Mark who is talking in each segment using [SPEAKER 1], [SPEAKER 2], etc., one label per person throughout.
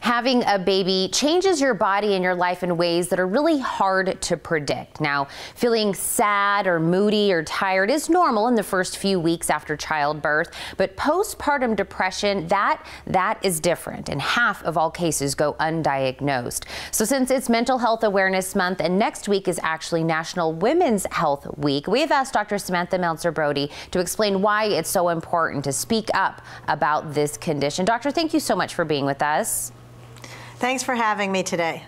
[SPEAKER 1] Having a baby changes your body and your life in ways that are really hard to predict. Now, feeling sad or moody or tired is normal in the first few weeks after childbirth, but postpartum depression, that is different, and half of all cases go undiagnosed. So since it's Mental Health Awareness Month and next week is actually National Women's Health Week, we have asked Dr. Samantha Meltzer-Brody to explain why it's so important to speak up about this condition. Doctor, thank you so much for being with us.
[SPEAKER 2] Thanks for having me today.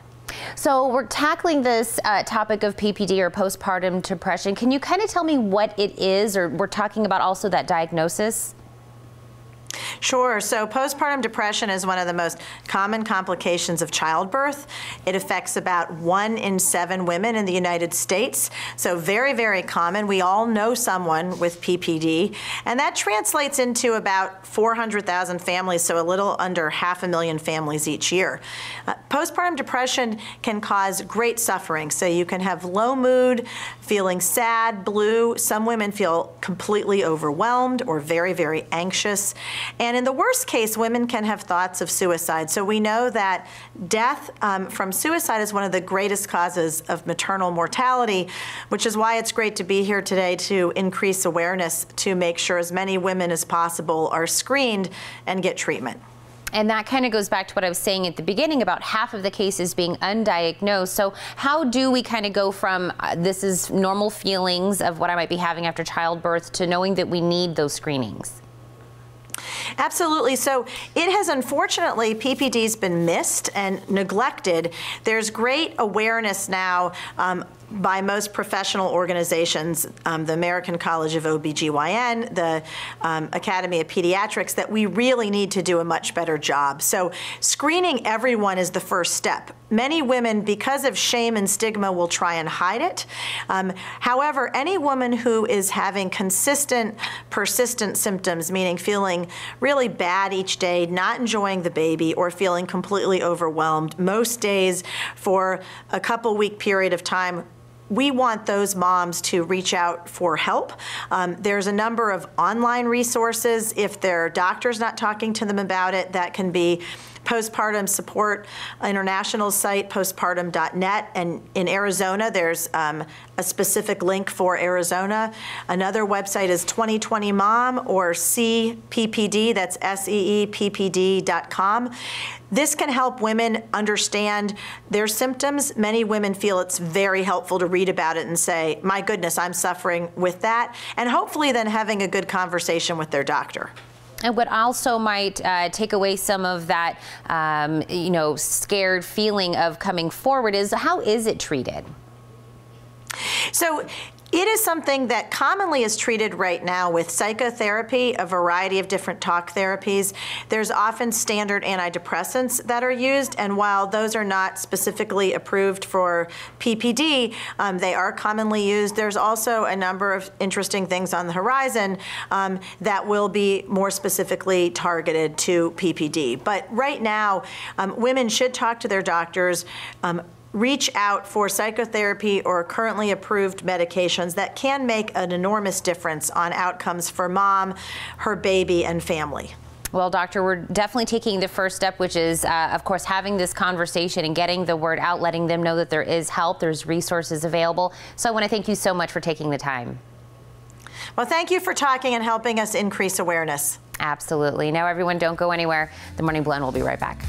[SPEAKER 1] So we're tackling this topic of PPD or postpartum depression. Can you kind of tell me what it is, or we're talking about also that diagnosis?
[SPEAKER 2] Sure. So postpartum depression is one of the most common complications of childbirth. It affects about 1 in 7 women in the United States. So very, very common. We all know someone with PPD, and that translates into about 400,000 families, so a little under 500,000 families each year. Postpartum depression can cause great suffering. So you can have low mood, feeling sad, blue. Some women feel completely overwhelmed or very, very anxious. And in the worst case, women can have thoughts of suicide. So we know that death from suicide is one of the greatest causes of maternal mortality, which is why it's great to be here today to increase awareness to make sure as many women as possible are screened and get treatment.
[SPEAKER 1] And that kind of goes back to what I was saying at the beginning about half of the cases being undiagnosed. So how do we kind of go from this is normal feelings of what I might be having after childbirth to knowing that we need those screenings?
[SPEAKER 2] Absolutely. So it has, unfortunately, PPD's been missed and neglected. There's great awareness now by most professional organizations, the American College of OBGYN, the Academy of Pediatrics, that we really need to do a much better job. So screening everyone is the first step. Many women, because of shame and stigma, will try and hide it. However, any woman who is having consistent, persistent symptoms, meaning feeling really bad each day, not enjoying the baby, or feeling completely overwhelmed, most days for a couple-week period of time, we want those moms to reach out for help. There's a number of online resources. If their doctor's not talking to them about it, that can be Postpartum Support International site, postpartum.net. And in Arizona, there's a specific link for Arizona. Another website is 2020 Mom or CPPD, that's SEEPPD.com. This can help women understand their symptoms. Many women feel it's very helpful to read about it and say, my goodness, I'm suffering with that. And hopefully then having a good conversation with their doctor.
[SPEAKER 1] And what also might take away some of that, scared feeling of coming forward is, how is it treated? So it is something that commonly is treated right now with psychotherapy, a variety of different talk therapies. There's often standard antidepressants that are used, and while those are not specifically approved for PPD, they are commonly used. There's also a number of interesting things on the horizon that will be more specifically targeted to PPD. But right now, women should talk to their doctors, reach out for psychotherapy or currently approved medications that can make an enormous difference on outcomes for mom, her baby, and family. Well, doctor, we're definitely taking the first step, which is, of course, having this conversation and getting the word out, letting them know that there is help, there's resources available. So I want to thank you so much for taking the time.
[SPEAKER 2] Well, thank you for talking and helping us increase awareness.
[SPEAKER 1] Absolutely. Now, everyone, don't go anywhere. The Morning Blend will be right back.